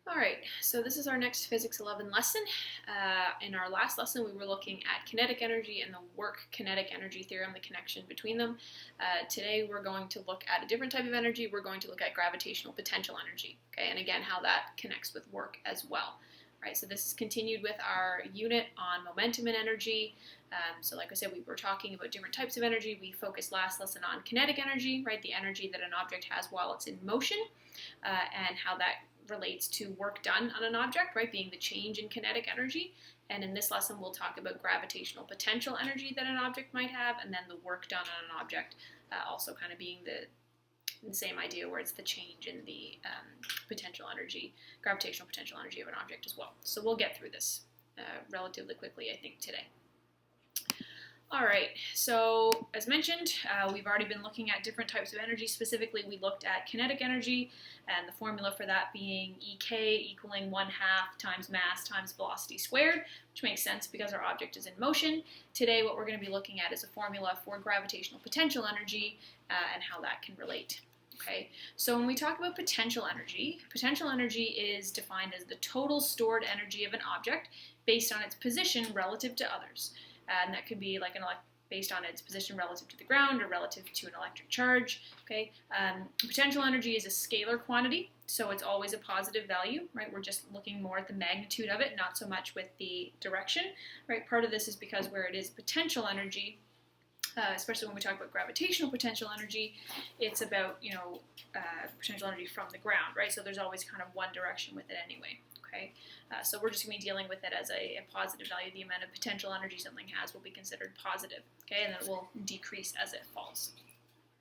Alright, so this is our next Physics 11 lesson. In our last lesson we were looking at kinetic energy and the work kinetic energy theorem, the connection between them. Today we're going to look at a different type of energy. We're going to look at gravitational potential energy, okay, and again how that connects with work as well. Right, so this is continued with our unit on momentum and energy. So like I said, we were talking about different types of energy. We focused last lesson on kinetic energy, right, the energy that an object has while it's in motion, and how that relates to work done on an object, right, being the change in kinetic energy. And in this lesson we'll talk about gravitational potential energy that an object might have, and then the work done on an object also kind of being the same idea, where it's the change in the potential energy, gravitational potential energy of an object as well. So we'll get through this relatively quickly, I think, today. Alright, so as mentioned, we've already been looking at different types of energy. Specifically, we looked at kinetic energy, and the formula for that being EK equaling 1/2 times mass times velocity squared, which makes sense because our object is in motion. Today, what we're going to be looking at is a formula for gravitational potential energy and how that can relate. Okay, so when we talk about potential energy is defined as the total stored energy of an object based on its position relative to others. And that could be like based on its position relative to the ground or relative to an electric charge. Okay, potential energy is a scalar quantity, so it's always a positive value, right? We're just looking more at the magnitude of it, not so much with the direction, right? Part of this is because where it is potential energy, especially when we talk about gravitational potential energy, it's about, potential energy from the ground, right? So there's always kind of one direction with it anyway. Okay, so we're just going to be dealing with it as a positive value. The amount of potential energy something has will be considered positive, okay, and then it will decrease as it falls,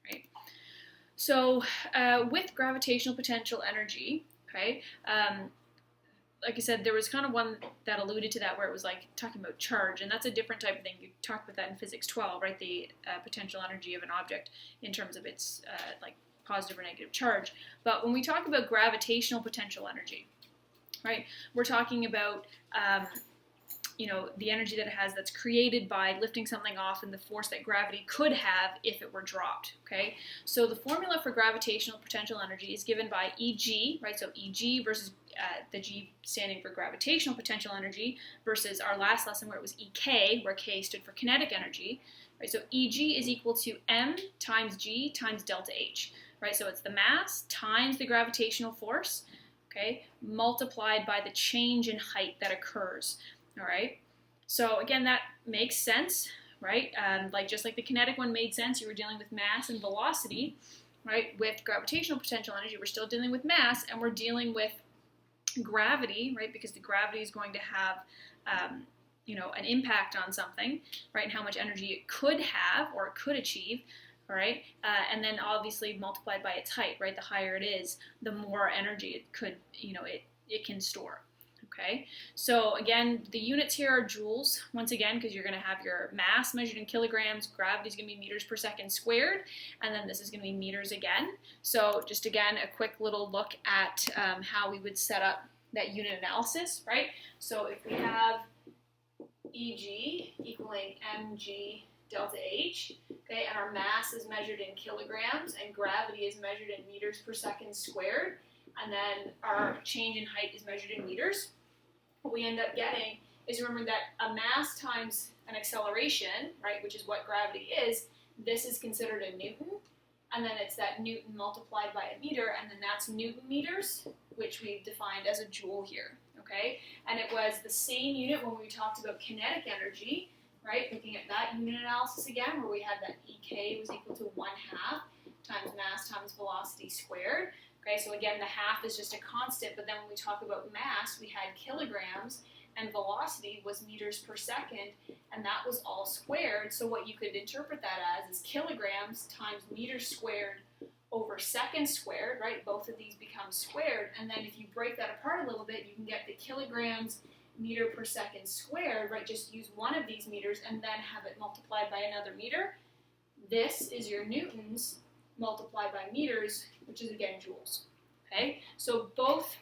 right? So with gravitational potential energy, okay, like I said, there was kind of one that alluded to that where it was like talking about charge, and that's a different type of thing. You talked about that in Physics 12, right, the potential energy of an object in terms of its like positive or negative charge. But when we talk about gravitational potential energy, right, we're talking about the energy that it has that's created by lifting something off and the force that gravity could have if it were dropped. Okay, so the formula for gravitational potential energy is given by Eg, right? So Eg versus the G standing for gravitational potential energy versus our last lesson where it was Ek, where K stood for kinetic energy. Right, so Eg is equal to m times G times delta H. Right, so it's the mass times the gravitational force, okay, multiplied by the change in height that occurs. All right, so again, that makes sense, right? Just like the kinetic one made sense, you were dealing with mass and velocity, right? With gravitational potential energy, we're still dealing with mass, and we're dealing with gravity, right? Because the gravity is going to have, an impact on something, right? And how much energy it could have or it could achieve. All right, and then obviously multiplied by its height, right? The higher it is, the more energy it could, it can store. Okay, so again, the units here are joules, once again, because you're going to have your mass measured in kilograms, gravity is going to be meters per second squared, and then this is going to be meters again. So just again, a quick little look at how we would set up that unit analysis, right? So if we have Eg equaling mg delta H, okay, and our mass is measured in kilograms and gravity is measured in meters per second squared, and then our change in height is measured in meters, what we end up getting is, remember that a mass times an acceleration, right, which is what gravity is, this is considered a Newton, and then it's that Newton multiplied by a meter, and then that's Newton meters, which we've defined as a joule here, okay? And it was the same unit when we talked about kinetic energy, right, looking at that unit analysis again, where we had that Ek was equal to 1/2 times mass times velocity squared. Okay, so again, the half is just a constant, but then when we talk about mass, we had kilograms, and velocity was meters per second, and that was all squared. So what you could interpret that as is kilograms times meters squared over seconds squared, right? Both of these become squared, and then if you break that apart a little bit, you can get the kilograms meter per second squared, right? Just use one of these meters and then have it multiplied by another meter. This is your newtons multiplied by meters, which is again joules. Okay, so both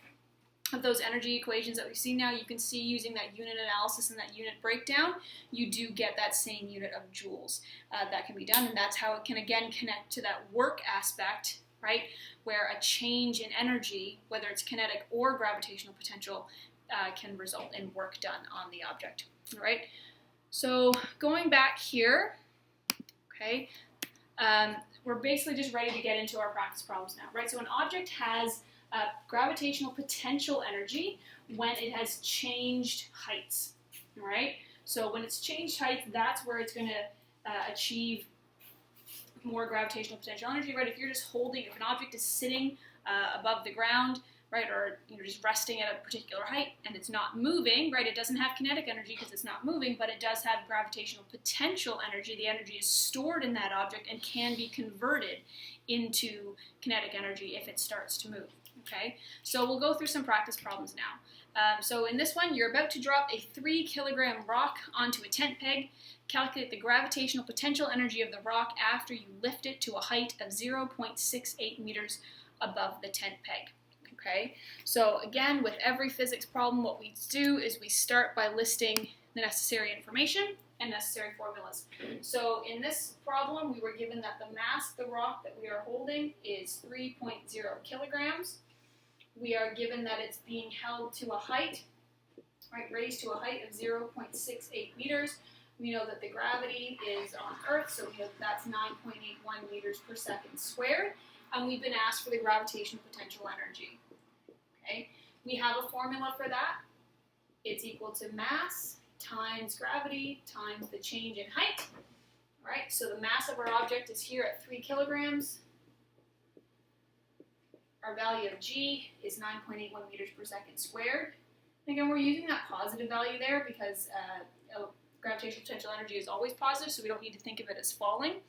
of those energy equations that we see now, you can see using that unit analysis and that unit breakdown, you do get that same unit of joules that can be done, and that's how it can again connect to that work aspect, right? Where a change in energy, whether it's kinetic or gravitational potential, can result in work done on the object, all right? So going back here, okay, we're basically just ready to get into our practice problems now, right? So an object has gravitational potential energy when it has changed heights, all right? So when it's changed heights, that's where it's going to achieve more gravitational potential energy, right? If you're just holding, if an object is sitting above the ground, right, or just resting at a particular height and it's not moving, right, it doesn't have kinetic energy because it's not moving, but it does have gravitational potential energy. The energy is stored in that object and can be converted into kinetic energy if it starts to move, okay? So we'll go through some practice problems now. So in this one, you're about to drop a 3 kilogram rock onto a tent peg. Calculate the gravitational potential energy of the rock after you lift it to a height of 0.68 meters above the tent peg. Okay, so again, with every physics problem, what we do is we start by listing the necessary information and necessary formulas. So in this problem, we were given that the mass of the rock that we are holding is 3.0 kilograms. We are given that it's being held to a height, right, raised to a height of 0.68 meters. We know that the gravity is on Earth, so we know that that's 9.81 meters per second squared. And we've been asked for the gravitational potential energy. Okay, we have a formula for that. It's equal to mass times gravity times the change in height. All right, so the mass of our object is here at 3 kilograms. Our value of G is 9.81 meters per second squared. And again, we're using that positive value there because gravitational potential energy is always positive, so we don't need to think of it as falling.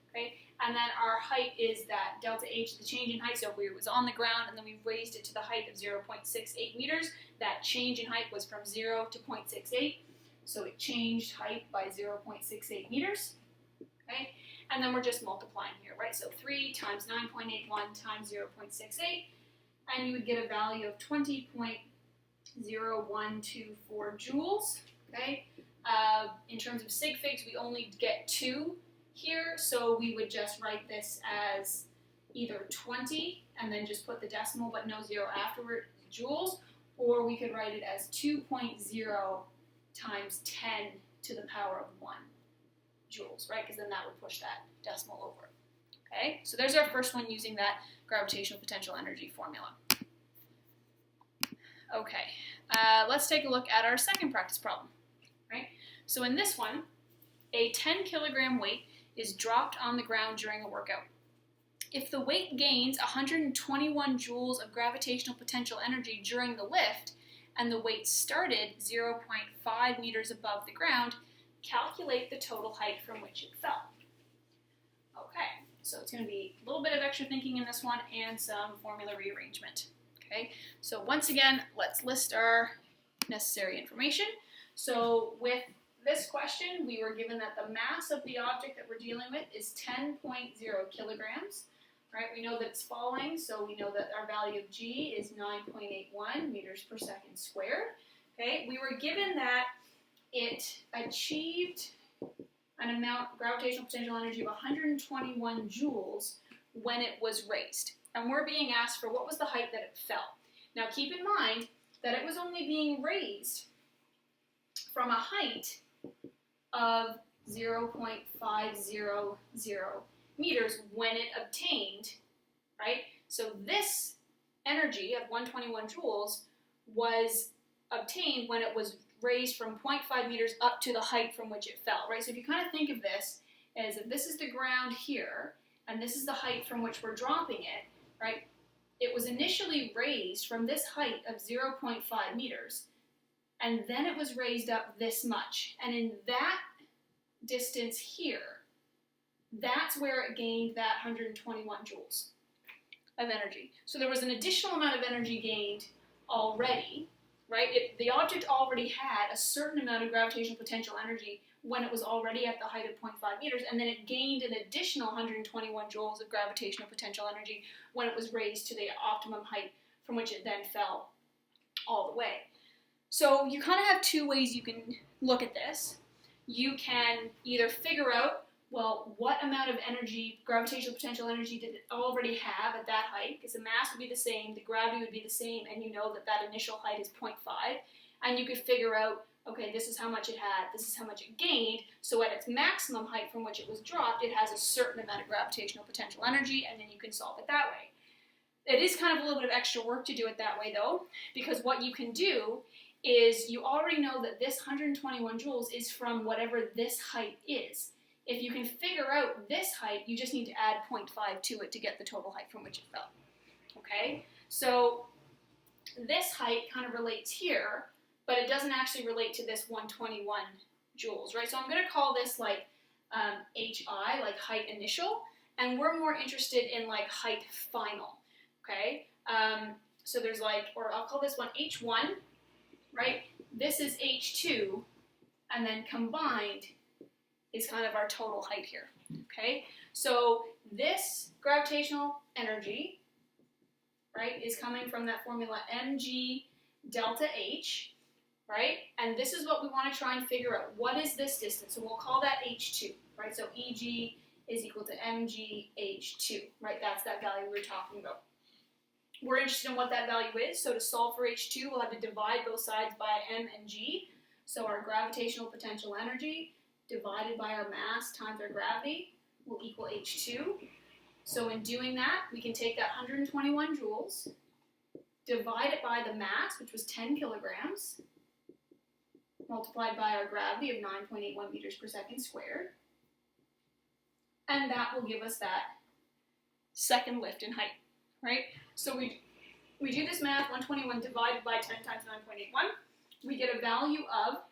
Okay, and then our height is that delta H, the change in height. So if it was on the ground and then we raised it to the height of 0.68 meters, that change in height was from 0 to 0.68. So it changed height by 0.68 meters. Okay, and then we're just multiplying here, right? So 3 times 9.81 times 0.68, and you would get a value of 20.0124 joules. Okay, in terms of sig figs, we only get 2 here, so we would just write this as either 20 and then just put the decimal but no 0 afterward, joules, or we could write it as 2.0 times 10 to the power of 1 joules, right? Because then that would push that decimal over. Okay, so there's our first one using that gravitational potential energy formula. Okay, let's take a look at our second practice problem, right? So in this one, a 10 kilogram weight is dropped on the ground during a workout. If the weight gains 121 joules of gravitational potential energy during the lift, and the weight started 0.5 meters above the ground, calculate the total height from which it fell. Okay, so it's going to be a little bit of extra thinking in this one and some formula rearrangement. Okay, so once again, let's list our necessary information. So with this question, we were given that the mass of the object that we're dealing with is 10.0 kilograms. Right, we know that it's falling, so we know that our value of G is 9.81 meters per second squared. Okay, we were given that it achieved an amount of gravitational potential energy of 121 joules when it was raised. And we're being asked for what was the height that it fell. Now keep in mind that it was only being raised from a height of 0.500 meters when it obtained, right? So this energy of 121 joules was obtained when it was raised from 0.5 meters up to the height from which it fell, right? So if you kind of think of this as if this is the ground here, and this is the height from which we're dropping it, right? It was initially raised from this height of 0.5 meters, and then it was raised up this much. And in that distance here, that's where it gained that 121 joules of energy. So there was an additional amount of energy gained already, right? The object already had a certain amount of gravitational potential energy when it was already at the height of 0.5 meters, and then it gained an additional 121 joules of gravitational potential energy when it was raised to the optimum height from which it then fell all the way. So you kind of have two ways you can look at this. You can either figure out well, what amount of energy, gravitational potential energy, did it already have at that height? Because the mass would be the same, the gravity would be the same, and you know that that initial height is 0.5. And you could figure out, okay, this is how much it had, this is how much it gained, so at its maximum height from which it was dropped, it has a certain amount of gravitational potential energy, and then you can solve it that way. It is kind of a little bit of extra work to do it that way, though, because what you can do is you already know that this 121 joules is from whatever this height is. If you can figure out this height, you just need to add 0.5 to it to get the total height from which it fell. Okay, so this height kind of relates here, but it doesn't actually relate to this 121 joules, right? So I'm going to call this like HI, like height initial, and we're more interested in like height final, okay? So there's like, or I'll call this one H1, right? This is H2, and then combined is kind of our total height here, okay? So this gravitational energy, right, is coming from that formula mg delta h, right? And this is what we want to try and figure out. What is this distance? So we'll call that h2, right? So Eg is equal to mg h2, right? That's that value we were talking about. We're interested in what that value is, so to solve for h2, we'll have to divide both sides by m and g. So our gravitational potential energy divided by our mass times our gravity will equal h2. So in doing that, we can take that 121 joules, divide it by the mass, which was 10 kilograms, multiplied by our gravity of 9.81 meters per second squared, and that will give us that second lift in height, right? So we do this math, 121 divided by 10 times 9.81, we get a value of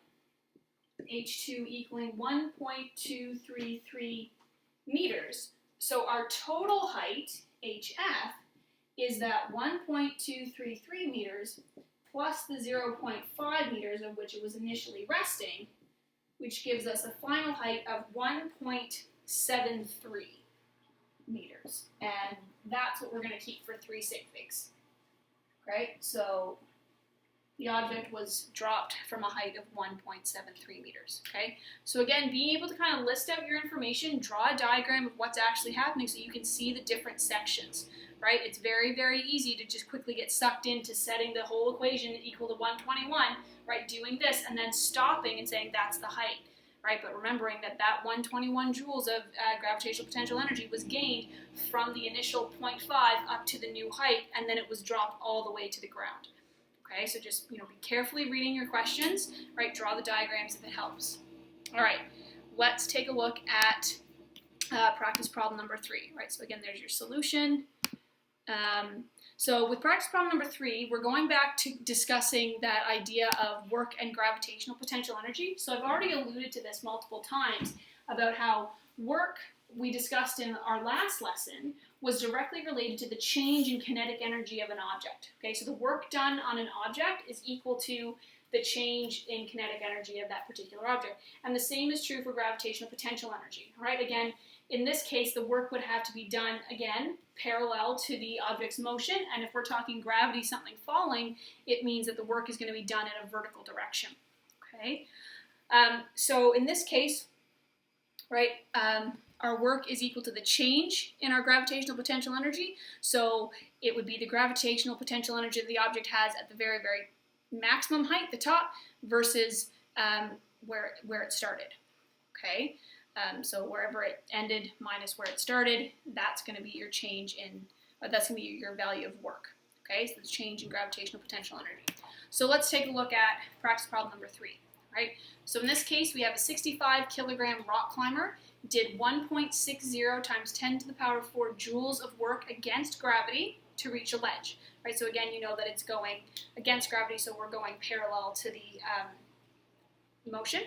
h2 equaling 1.233 meters. So our total height, hf, is that 1.233 meters plus the 0.5 meters of which it was initially resting, which gives us a final height of 1.73 meters. And that's what we're going to keep for 3 sig figs. Right? So the object was dropped from a height of 1.73 meters, okay? So again, being able to kind of list out your information, draw a diagram of what's actually happening so you can see the different sections, right? It's very, very easy to just quickly get sucked into setting the whole equation equal to 121, right? Doing this and then stopping and saying that's the height, right? But remembering that that 121 joules of gravitational potential energy was gained from the initial 0.5 up to the new height, and then it was dropped all the way to the ground. Okay, so just, be carefully reading your questions, right? Draw the diagrams if it helps. All right, let's take a look at practice problem number 3, right? So again, there's your solution. So with practice problem number 3, we're going back to discussing that idea of work and gravitational potential energy. So I've already alluded to this multiple times about how work we discussed in our last lesson was directly related to the change in kinetic energy of an object. Okay, so the work done on an object is equal to the change in kinetic energy of that particular object. And the same is true for gravitational potential energy. All right, again, in this case, the work would have to be done, again, parallel to the object's motion. And if we're talking gravity, something falling, it means that the work is going to be done in a vertical direction. Okay, so in this case, right, our work is equal to the change in our gravitational potential energy. So it would be the gravitational potential energy that the object has at the very, very maximum height, the top, versus where it started. Okay, so wherever it ended minus where it started, that's going to be your change in, that's going to be your value of work. Okay, so the change in gravitational potential energy. So let's take a look at practice problem number 3. Right. So in this case, we have a 65 kilogram rock climber did 1.60 times 10 to the power 4 joules of work against gravity to reach a ledge. Right. So again, you know that it's going against gravity, so we're going parallel to the motion.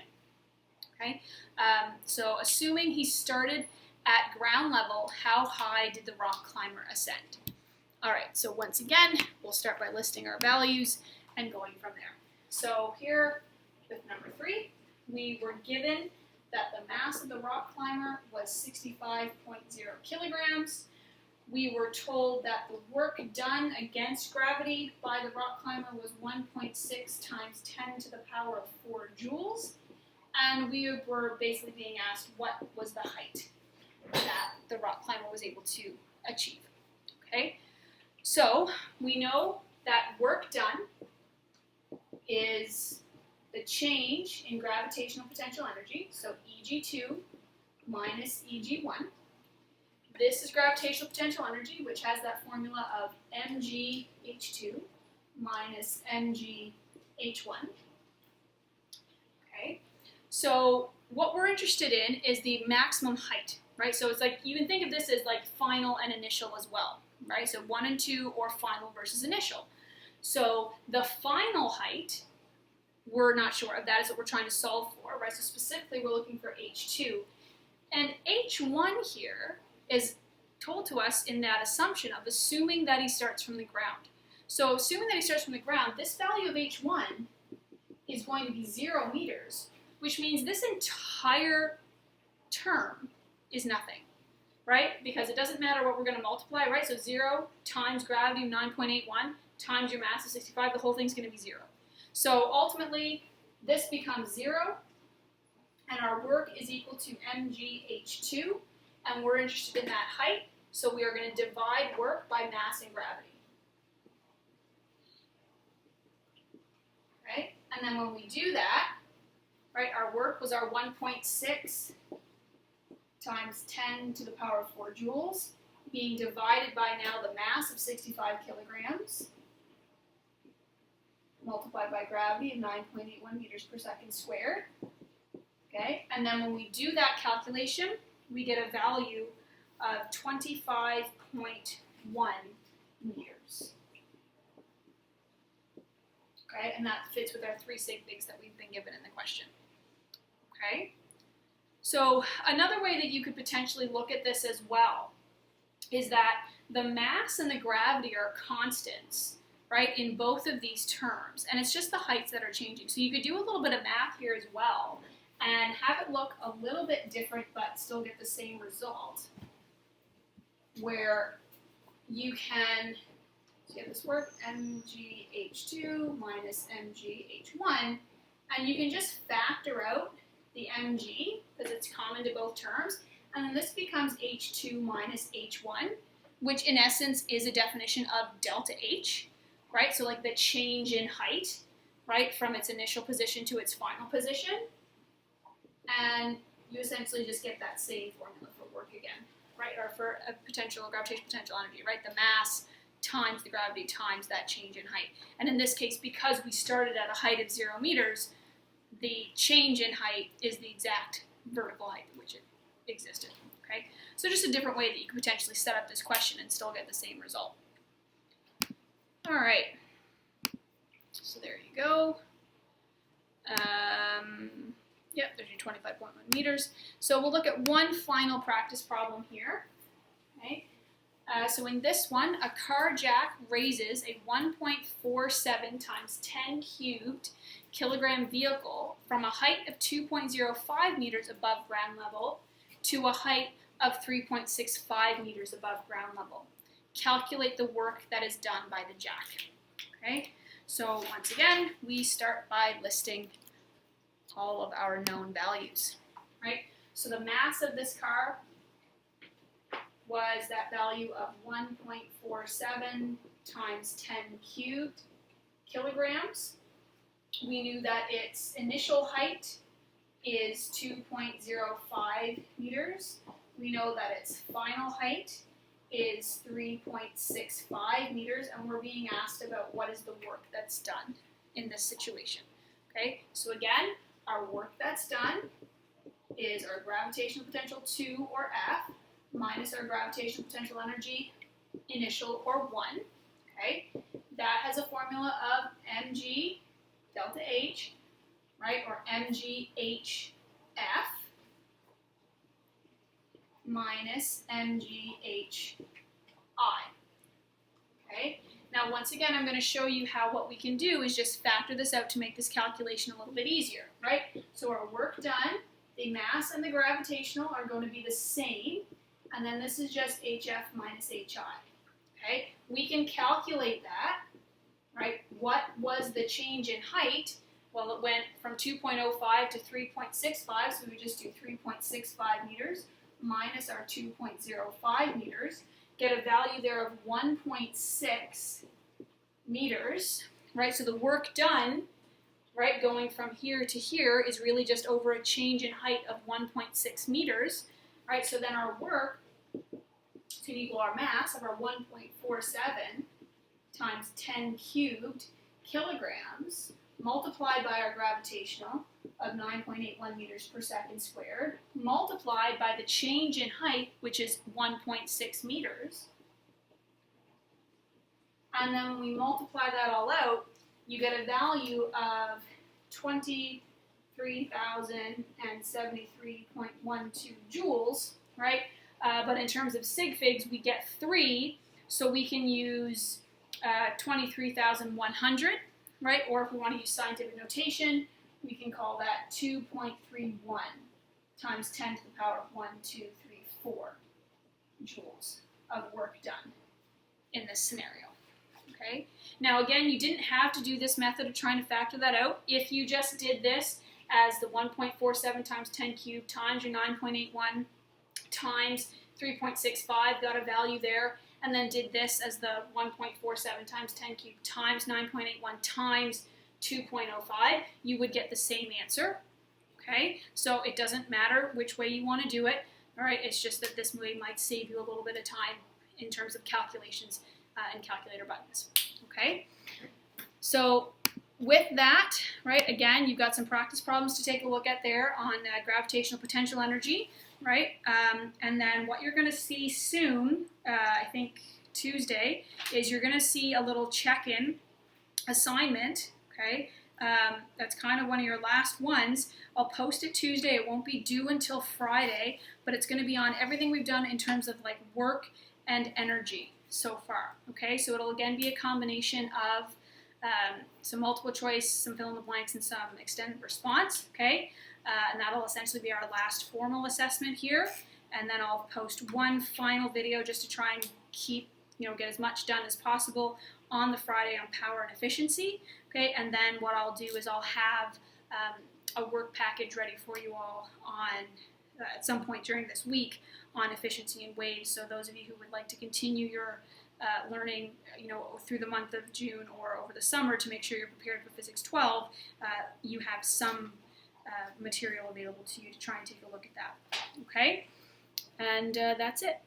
Okay. So assuming he started at ground level, how high did the rock climber ascend? All right. So once again, we'll start by listing our values and going from there. So here, with number 3, we were given that the mass of the rock climber was 65.0 kilograms. We were told that the work done against gravity by the rock climber was 1.6 times 10 to the power of 4 joules. and we were basically being asked what was the height that the rock climber was able to achieve. Okay, so we know that work done is the change in gravitational potential energy, so Eg2 minus Eg1. This is gravitational potential energy, which has that formula of mgh2 minus mgh1. Okay, so what we're interested in is the maximum height, right? So it's like, you can think of this as like final and initial as well, right? So 1 and 2, or final versus initial. So the final height, we're not sure of. That is what we're trying to solve for, right? So specifically, we're looking for h2. And h1 here is told to us in that assumption of assuming that he starts from the ground. So assuming that he starts from the ground, this value of h1 is going to be 0 meters, which means this entire term is nothing, right? Because it doesn't matter what we're going to multiply, right? So 0 times gravity of 9.81 times your mass of 65, the whole thing's going to be 0. So ultimately, this becomes 0, and our work is equal to mgh2, and we're interested in that height, so we are going to divide work by mass and gravity. Right? And then when we do that, right, our work was our 1.6 times 10 to the power of 4 joules, being divided by now the mass of 65 kilograms, multiplied by gravity of 9.81 meters per second squared. Okay, and then when we do that calculation, we get a value of 25.1 meters. Okay, and that fits with our 3 sig figs that we've been given in the question. Okay, so another way that you could potentially look at this as well is that the mass and the gravity are constants, right, in both of these terms, and it's just the heights that are changing. So you could do a little bit of math here as well and have it look a little bit different but still get the same result, where you can, so you have this work, mgh2 minus mgh1, and you can just factor out the mg, because it's common to both terms, and then this becomes h2 minus h1, which in essence is a definition of delta h, right? So like the change in height, right, from its initial position to its final position. And you essentially just get that same formula for work again, right, or for a gravitational potential energy, right? The mass times the gravity times that change in height. And in this case, because we started at a height of 0 meters, the change in height is the exact vertical height at which it existed, okay? So just a different way that you could potentially set up this question and still get the same result. All right, so there you go. Yep, there's your 25.1 meters. So we'll look at one final practice problem here. Okay. So in this one, a car jack raises a 1.47 times 10 cubed kilogram vehicle from a height of 2.05 meters above ground level to a height of 3.65 meters above ground level. Calculate the work that is done by the jack. Okay. So once again, we start by listing all of our known values, right? So the mass of this car was that value of 1.47 times 10 cubed kilograms. We knew that its initial height is 2.05 meters. We know that its final height is 3.65 meters, and we're being asked about what is the work that's done in this situation. Okay, so again, our work that's done is our gravitational potential 2, or F, minus our gravitational potential energy initial, or 1. Okay, that has a formula of mg delta H, right, or mgh F minus mgh I. Okay. Now, once again, I'm going to show you how what we can do is just factor this out to make this calculation a little bit easier, right? So our work done, the mass and the gravitational are going to be the same, and then this is just HF minus HI, okay? We can calculate that, right? What was the change in height Well, it went from 2.05 to 3.65, so we just do 3.65 meters minus our 2.05 meters, get a value there of 1.6 meters, right? So the work done, right, going from here to here is really just over a change in height of 1.6 meters, right? So then our work to equal our mass of our 1.47 times 10 cubed kilograms multiplied by our gravitational of 9.81 meters per second squared, multiplied by the change in height, which is 1.6 meters. And then when we multiply that all out, you get a value of 23,073.12 joules, right? But in terms of sig figs, we get 3, so we can use 23,100, right? Or if we want to use scientific notation, we can call that 2.31 times 10 to the power of 1234 joules of work done in this scenario. Okay. Now again, you didn't have to do this method of trying to factor that out. If you just did this as the 1.47 times 10 cubed times your 9.81 times 3.65, got a value there, and then did this as the 1.47 times 10 cubed times 9.81 times 2.05, you would get the same answer. Okay, so it doesn't matter which way you want to do it. All right, it's just that this way might save you a little bit of time in terms of calculations and calculator buttons. Okay, so with that, right, again, you've got some practice problems to take a look at there on gravitational potential energy, right? And then what you're going to see soon, I think Tuesday, is you're going to see a little check-in assignment, okay? That's kind of one of your last ones. I'll post it Tuesday. It won't be due until Friday, but it's going to be on everything we've done in terms of like work and energy so far, okay? So it'll again be a combination of some multiple choice, some fill in the blanks, and some extended response, okay? And that'll essentially be our last formal assessment here. And then I'll post one final video just to try and keep, get as much done as possible on the Friday on power and efficiency, okay? And then what I'll do is I'll have a work package ready for you all on at some point during this week on efficiency and waves. So those of you who would like to continue your learning, through the month of June or over the summer to make sure you're prepared for Physics 12, you have some material available to you to try and take a look at that. Okay, and that's it.